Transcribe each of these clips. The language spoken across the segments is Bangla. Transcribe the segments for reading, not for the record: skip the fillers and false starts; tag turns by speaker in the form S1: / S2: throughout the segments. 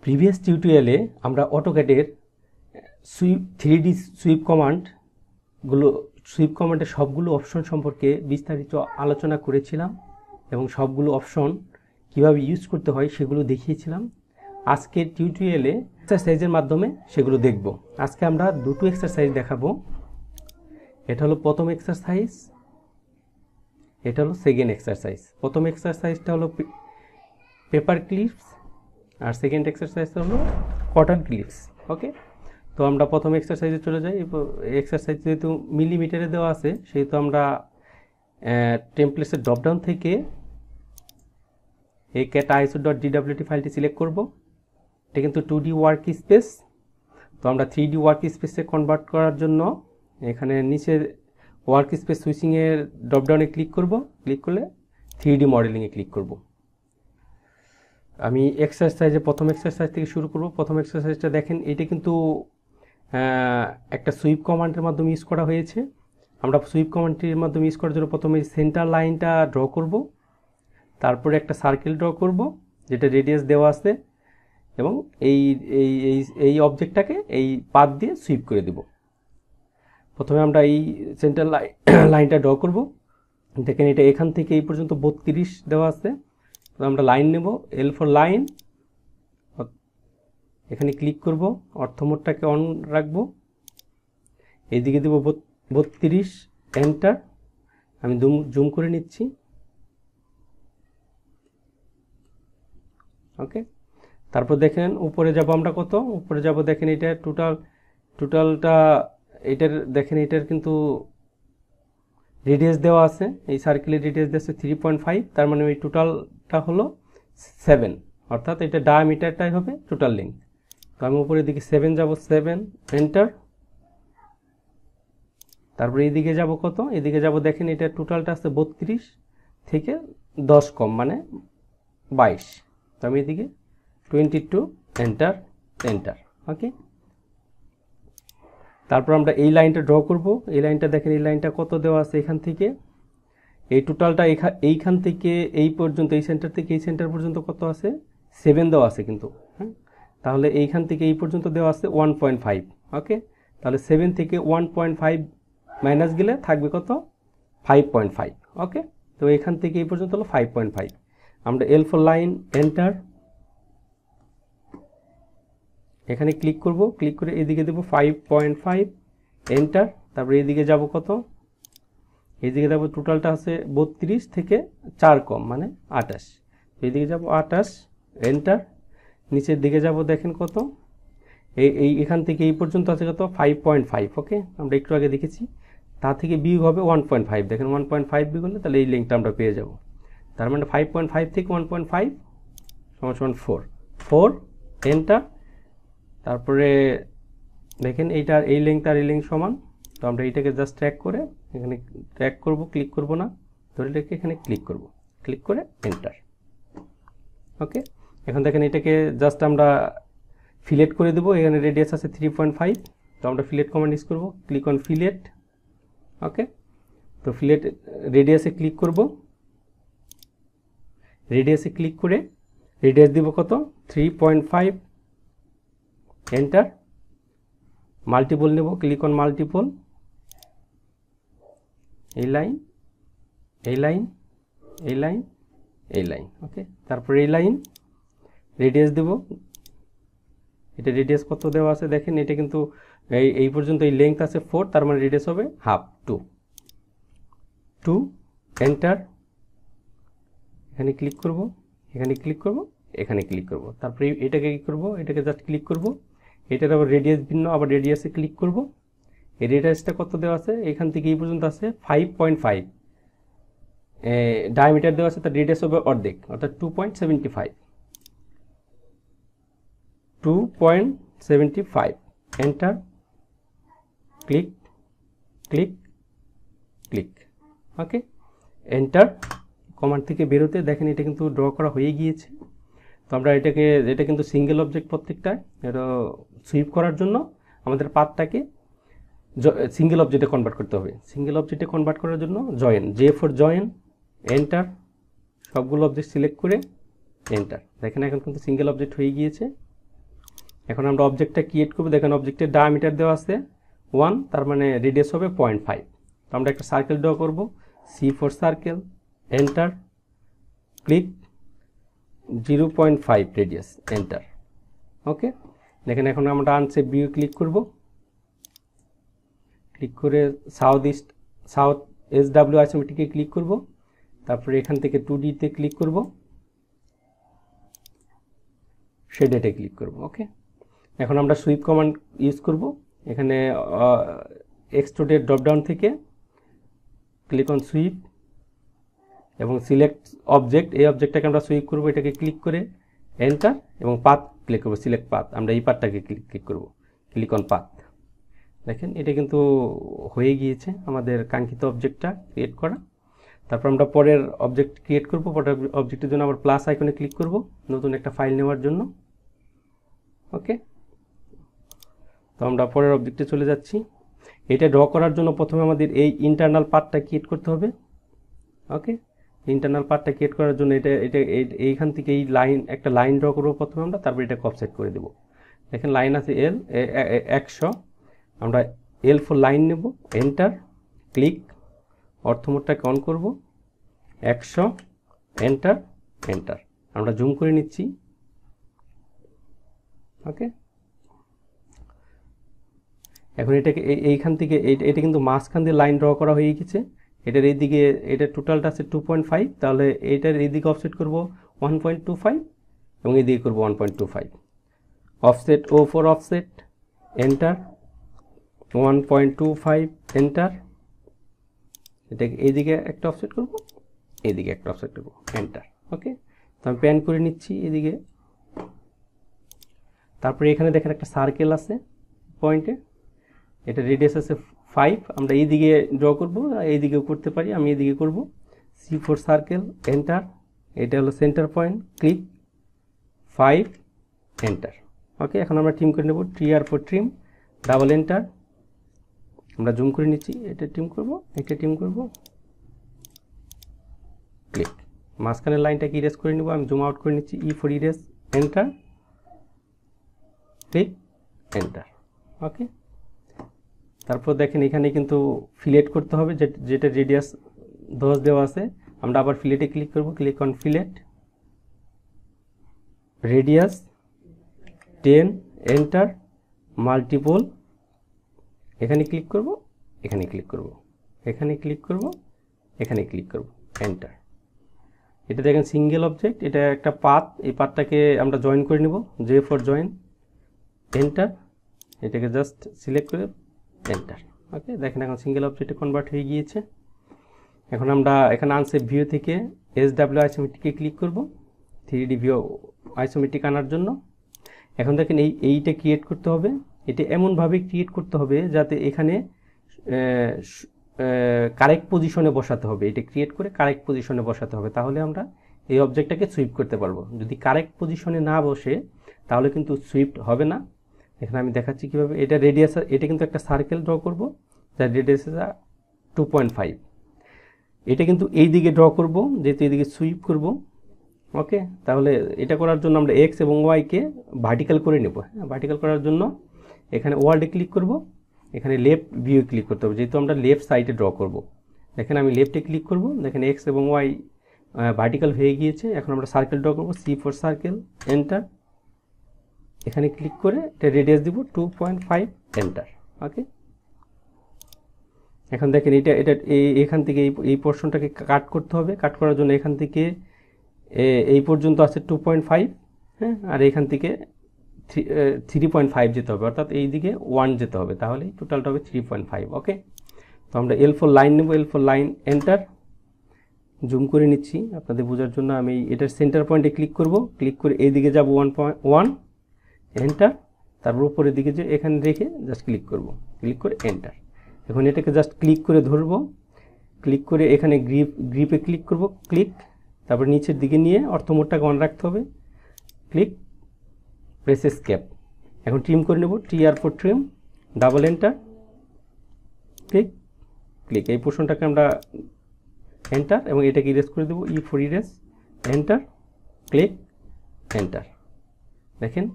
S1: প্রিভিয়াস টিউটোরিয়ালে আমরা অটোক্যাডের সুইপ 3D সুইপ কমান্ডের সবগুলো অপশন সম্পর্কে বিস্তারিত আলোচনা করেছিলাম এবং সবগুলো অপশন কিভাবে ইউজ করতে হয় সেগুলো দেখিয়েছিলাম। আজকের টিউটোরিয়ালে এক্সারসাইজের মাধ্যমে সেগুলো দেখব। আজকে আমরা দুটো এক্সারসাইজ দেখাবো। এটা হলো প্রথম এক্সারসাইজ, এটা হলো সেকেন্ড এক্সারসাইজ। প্রথম এক্সারসাইজটা হলো পেপার ক্লিপস আর সেকেন্ড এক্সারসাইজটা হলো কটন ক্লিপস। ওকে, তো আমরা প্রথম এক্সারসাইজে চলে যাই। এক্সারসাইজ যেহেতু মিলিমিটারে দেওয়া আছে সেহেতু আমরা টেমপ্লেটসের ড্রপডাউন থেকে এই cat.iso.dwt ফাইলটি সিলেক্ট করব। এটা কিন্তু 2D ওয়ার্ক স্পেস, তো আমরা 3D ওয়ার্ক স্পেসে কনভার্ট করার জন্য এখানে নিচে ওয়ার্ক স্পেস সুইচিংয়ের ড্রপডাউনে ক্লিক করব। ক্লিক করলে 3D মডেলিংয়ে ক্লিক করব। আমি প্রথম এক্সারসাইজ থেকে শুরু করব। প্রথম এক্সারসাইজটা দেখেন, এটা কিন্তু একটা সুইপ কমান্ডের মাধ্যমে ইউজ করা হয়েছে। আমরা সুইপ কমান্ডের মাধ্যমে ইউজ করার জন্য প্রথমে সেন্টার লাইনটা ড্র করব, তারপরে একটা সার্কেল ড্র করব যেটা রেডিয়াস দেওয়া আছে, এবং এই এই এই এই অবজেক্টটাকে এই পাথ দিয়ে সুইপ করে দেব। প্রথমে আমরা এই সেন্টার লাইনটা ড্র করব। দেখেন এটা এখান থেকে এই পর্যন্ত 32 দেওয়া আছে। তো আমরা লাইন নেব, এল ফর লাইন, এখানে ক্লিক করব, অর্থ মোডটাকে অন রাখবো, এইদিকে দেব 32, এন্টার। আমি জুম করে নিচ্ছি। ওকে, তারপর দেখেন উপরে যাব আমরা কত, উপরে যাব দেখেন এটা টোটালটা এটার দেখেন এটার কিন্তু রেডিয়াস দেওয়া আছে, এই সার্কেলের রেডিয়াস দেওয়া আছে 3.5, তার মানে ওই টোটালটা হলো 7, অর্থাৎ এটা ডায়ামিটারটাই হবে টোটাল লেন্থ। তো আমি উপরের দিকে 7 যাব, 7, এন্টার। তারপরে এইদিকে যাব কত, এদিকে যাব দেখেন এটা টোটালটা আছে 32 থেকে 10 কম মানে 22, তো আমি এদিকে 22, এন্টার, এন্টার। ওকে, তারপর আমরা এই লাইনটা ড্র করব। এই লাইনটা দেখেন, এই লাইনটা কত দেওয়া আছে, এখান থেকে এই টোটালটা এইখান থেকে এই পর্যন্ত, এই সেন্টার থেকে এই সেন্টার পর্যন্ত কত আছে, 7 দেওয়া আছে কিন্তু। হ্যাঁ, তাহলে এইখান থেকে এই পর্যন্ত দেওয়া আছে 1.5। ওকে, তাহলে 7 থেকে 1.5 মাইনাস গেলে থাকবে কত, 5.5। ওকে, তো এখান থেকে এই পর্যন্ত হলো 5.5। আমরা এল ফর লাইন, এন্টার, এখানে ক্লিক করব, ক্লিক করে এদিকে দেব 5.5, এন্টার। তারপরে এদিকে যাব কত, এইদিকে যাব টোটালটা আছে 32 থেকে 4 কম মানে 28, এইদিকে যাব 28, এন্টার। নিচের দিকে যাব দেখেন কত, এখান থেকে এই পর্যন্ত আছে কত, 5.5। ওকে, আমরা একটু আগে দেখেছি, তা থেকে বিয়োগ হবে 1.5। দেখেন 1.5 বিয়োগ হলে তাহলে এই লিঙ্কটা আমরা পেয়ে যাব। তার মানে 5.5 থেকে 1.5 সমান 4, এন্টার। তারপরে দেখেন এইটার এই লিঙ্ক আর এই লিঙ্ক সমান, তো আমরা এইটাকে জাস্ট ট্র্যাক করে এখানে ট্র্যাক করব, ক্লিক করব না, ধরে রেখে এখানে ক্লিক করব, ক্লিক করে এন্টার। ওকে, এখন দেখেন এটাকে জাস্ট আমরা ফিলেট করে দেবো। এখানে রেডিয়াস আছে 3.5, তো আমরা ফিলেট কমান্ড ইউজ করব, ক্লিক অন ফিলেট। ওকে, তো ফিলেট রেডিয়াসে ক্লিক করব, রেডিয়াসে ক্লিক করে রেডিয়াস দিব কত, 3.5, এন্টার। মাল্টিপল নেব, ক্লিক অন মাল্টিপল, এই লাইন, এই লাইন, এই লাইন, এই লাইন। ওকে, তারপরে এই লাইন রেডিয়াস দেব, এটা রেডিয়াস কত দেওয়া আছে দেখেন, এটা কিন্তু এই পর্যন্ত এই লেংথ আছে 4, তার মানে রেডিয়াস হবে হাফ, 2, এন্টার। এখানে ক্লিক করব, এখানে ক্লিক করব, এখানে ক্লিক করব, তারপরে এটাকে কি করব, এটাকে জাস্ট ক্লিক করব, এটার আবার রেডিয়াস ভিন্ন, আবার রেডিয়াসে ক্লিক করব। এই রেডিয়াসটা কত দেওয়া আছে, এখান থেকে এই পর্যন্ত আছে 5.5, ডায়ামিটার দেওয়া আছে, তার রেডিয়াস হবে অর্ধেক, অর্থাৎ 2.75, এন্টার, ক্লিক, ক্লিক, ক্লিক। ওকে, এন্টার। কমান্ড থেকে বেরোতে দেখেন এটা কিন্তু ড্র করা হয়ে গিয়েছে। তো আমরা এটা কিন্তু সিঙ্গেল অবজেক্ট, প্রত্যেকটা এটা সুইপ করার জন্য আমাদের পাথটাকে সিঙ্গেল অবজেক্টে কনভার্ট করতে হবে। সিঙ্গেল অবজেক্টে কনভার্ট করার জন্য join, J for join, enter. সবগুলো অবজেক্ট সিলেক্ট করে এন্টার। দেখেন এখন কিন্তু সিঙ্গেল অবজেক্ট হয়ে গিয়েছে। এখন আমরা অবজেক্টটা ক্রিয়েট করব। দেখেন অবজেক্টের ডায়ামিটার দেওয়া আছে 1, তার মানে রেডিয়াস হবে 0.5। তো আমরা একটা সার্কেল ড্র করব, C4 circle, enter, click, 0.5 radius, enter. Okay, দেখেন এখন আমরা আনসেভ ভিউ ক্লিক করব, ক্লিক করে সাউথ SW আইসোমেট্রিকে ক্লিক করব, তারপরে এখান থেকে 2D তে ক্লিক করব, শেডেটে ক্লিক করব। ওকে, এখন আমরা সুইপ কমান্ড ইউজ করব। এখানে এক্সট্রুডেড ড্রপডাউন থেকে ক্লিক অন সুইপ এবং সিলেক্ট অবজেক্ট, এই অবজেক্টটাকে আমরা সুইপ করব, এটাকে ক্লিক করে এন্টার এবং পাথ ক্লিক করব, সিলেক্ট পাথ, আমরা এই পাথটাকে ক্লিক করব, ক্লিক অন পাথ। দেখেন এটা কিন্তু হয়ে গিয়েছে আমাদের কাঙ্ক্ষিত অবজেক্টটা ক্রিয়েট করা। তারপর আমরা পরের অবজেক্ট ক্রিয়েট করব, পরের অবজেক্টের জন্য আবার প্লাস আইকনে ক্লিক করব নতুন একটা ফাইল নেওয়ার জন্য। ওকে, তো আমরা পরের অবজেক্টে চলে যাচ্ছি। এটা ড্র করার জন্য প্রথমে আমাদের এই ইন্টারনাল পার্টটা ক্রিয়েট করতে হবে। ওকে, ইন্টারনাল পার্টটা ক্রিয়েট করার জন্য এইখান থেকে এই একটা লাইন ড্র করবো প্রথমে আমরা, তারপর এটাকে অফসেট করে দেব। দেখেন লাইন আছে 100, আমরা L ফর লাইন নেব, এন্টার, ক্লিক, অর্থমোডটাকে অন করব, 100, এন্টার, এন্টার। আমরা জুম করে নিচ্ছি। ওকে, এখন এটাকে এইখান থেকে এটা কিন্তু মাঝখান দিয়ে লাইন ড্র করা হয়ে গেছে। এটার এইদিকে এটা টোটালটা আছে 2.5, তাহলে এটার এইদিকে অফসেট করব 1.25 এবং এইদিকে করব 1.25। Offset O for offset, enter, 1.25, enter. এটাকে এইদিকে একটা অফসেট করব, এইদিকে একটা অফসেট করব, এন্টার। ওকে, তো আমি প্যান করে নিচ্ছি এদিকে। তারপরে এখানে দেখেন একটা সার্কেল আছে পয়েন্টে, এটা রেডিয়াস আছে 5, আমরা এইদিকে ড্র করব, এইদিকেও করতে পারি, আমি এইদিকে করব। C4 সার্কেল, এন্টার, এটা হলো সেন্টার পয়েন্ট, ক্লিক, 5, এন্টার। ওকে, এখন আমরা ট্রিম করে নেব, TR for trim, double enter. আমরা জুম করে নিচ্ছি, এটা ট্রিম করব, এটা ট্রিম করব, ক্লিক। মাঝখানের লাইনটাকে ইরেজ করে নেব, আমি জুম আউট করে নিচ্ছি, E for erase, enter, click, enter. Okay, তারপর দেখেন এখানে কিন্তু ফিলেট করতে হবে, যেটা রেডিয়াস 10 দেওয়া আছে। আমরা আবার ফিলেটে ক্লিক করব, click on fillet, radius 10, enter, multiple, এখানে ক্লিক করব, এখানে ক্লিক করব, এখানে ক্লিক করব, এখানে ক্লিক করব, এন্টার। এটা দেখেন সিঙ্গেল অবজেক্ট, এটা একটা পাথ, এই পাথটাকে আমরা জয়েন করে নেব, J ফর জয়েন, এন্টার, এটাকে জাস্ট সিলেক্ট করে এন্টার। ওকে, দেখেন এখন সিঙ্গেল অবজেক্টে কনভার্ট হয়ে গিয়েছে। এখন আমরা এখানে আনসেভ ভিউ থেকে SW আইসোমেট্রিকে ক্লিক করব, 3D ভিউ আইসোমেট্রিক আনার জন্য। এখন দেখেন এইটা ক্রিয়েট করতে হবে, এটা এমনভাবে ক্রিয়েট করতে হবে যাতে এখানে কারেক্ট পজিশনে বসাতে হবে, এটা ক্রিয়েট করে কারেক্ট পজিশনে বসাতে হবে, তাহলে আমরা এই অবজেক্টটাকে সুইপ করতে পারবো। যদি কারেক্ট পজিশনে না বসে তাহলে কিন্তু সুইফট হবে না। এখানে আমি দেখাচ্ছি কিভাবে। এটা রেডিয়াস, এটা কিন্তু একটা সার্কেল ড্র করব যার রেডিয়াস 2.5। এটা কিন্তু এই দিকে ড্র করব, যেহেতু এইদিকে সুইপ করব। ওকে, তাহলে এটা করার জন্য আমরা এক্স এবং ওয়াইকে ভার্টিক্যাল করে নেব। ভার্টিক্যাল করার জন্য এখানে ওয়ার্ল্ডে ক্লিক করব, এখানে লেফট ভিউ ক্লিক করতে হবে, যেহেতু আমরা লেফট সাইডে ড্র করব। দেখেন আমি লেফটে ক্লিক করব, দেখেন এক্স এবং ওয়াই ভার্টিক্যাল হয়ে গিয়েছে। এখন আমরা সার্কেল ড্র করব, C4 সার্কেল, এন্টার, এখানে ক্লিক করে এটা রেডিয়াস দিব 2.5, এন্টার। ওকে, এখন দেখেন এটা এখান থেকে এই পোর্শনটাকে কাট করতে হবে। কাট করার জন্য এখান থেকে এই পর্যন্ত আছে 2.5, হ্যাঁ, আর এখান থেকে 3.5 যেতে হবে, অর্থাৎ এই দিকে 1 যেতে হবে, তাহলে টোটালটা হবে 3.5। ওকে, তো আমরা L ফর লাইন নেব, L for line, enter. Zoom করে নিচ্ছি আপনাদের বোঝার জন্য। আমি এটার সেন্টার পয়েন্টে ক্লিক করব, ক্লিক করে এই দিকে যাব 1.1, এন্টার। তারপর উপরের দিকে যে এখানে রেখে জাস্ট ক্লিক করব, ক্লিক করে এন্টার। এখন এটাকে জাস্ট ক্লিক করে ধরবো, ক্লিক করে এখানে গ্রিপে ক্লিক করব, ক্লিক, তারপর নিচের দিকে নিয়ে অর্থমোডটাকে অন রাখতে হবে, ক্লিক, প্রেস এস্কেপ। এখন ট্রিম করে নেব, TR for trim, double enter, click, click. এই পোর্শনটাকে আমরা এন্টার এবং এটাকে ইরেজ করে দেবো, E for erase, enter, click, enter. দেখেন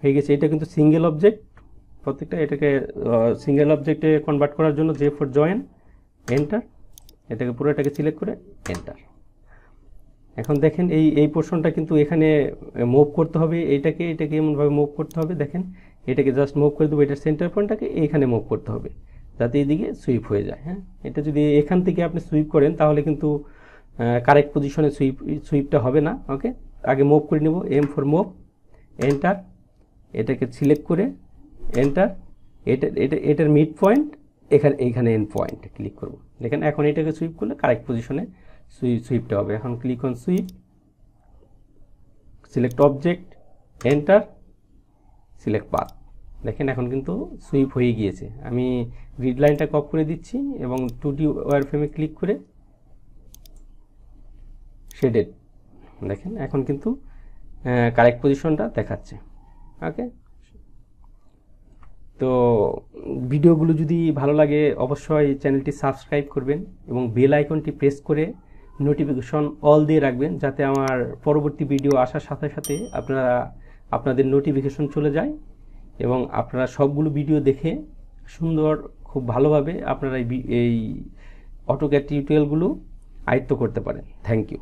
S1: হয়ে গেছে। এটা কিন্তু সিঙ্গেল অবজেক্ট, প্রত্যেকটা এটাকে সিঙ্গেল অবজেক্টে কনভার্ট করার জন্য জে ফর জয়েন, এন্টার, এটাকে পুরোটাকে সিলেক্ট করে এন্টার। এখন দেখেন এই পোর্শনটা কিন্তু এখানে মুভ করতে হবে, এটাকে এমনভাবে মুভ করতে হবে, দেখেন এটাকে জাস্ট মুভ করে দেবো, এটার সেন্টার পয়েন্টটাকে এইখানে মুভ করতে হবে যাতে এইদিকে সুইপ হয়ে যায়। হ্যাঁ, এটা যদি এখান থেকে আপনি সুইপ করেন তাহলে কিন্তু কারেক্ট পজিশনে সুইপটা হবে না। ওকে, আগে মুভ করে নেব, এম ফর মুভ, এন্টার, এটাকে সিলেক্ট করে এন্টার, এটার মিড পয়েন্ট এইখানে এন্ড পয়েন্ট ক্লিক করব। দেখেন এখন এটাকে সুইপ করলে কারেক্ট পজিশনে সুইপটা হবে। এখন click on sweep, select object, enter, select path. দেখেন এখন কিন্তু সুইপ হয়ে গিয়েছে। আমি গ্রিড লাইনটা কপ করে দিচ্ছি এবং 2D ওয়্যার ফ্রেমে ক্লিক করে শেডেড, দেখেন এখন কিন্তু কারেক্ট পজিশনটা দেখাচ্ছে। ওকে, তো ভিডিওগুলো যদি ভালো লাগে অবশ্যই চ্যানেলটি সাবস্ক্রাইব করবেন এবং বেল আইকনটি প্রেস করে নোটিফিকেশন অল দিয়ে রাখবেন যাতে আমার পরবর্তী ভিডিও আসার সাথে সাথে আপনাদের নোটিফিকেশন চলে যায় এবং আপনারা সবগুলো ভিডিও দেখে সুন্দর খুব ভালোভাবে আপনারা এই অটোক্যাড টিউটোরিয়ালগুলো আয়ত্ত করতে পারেন। Thank you.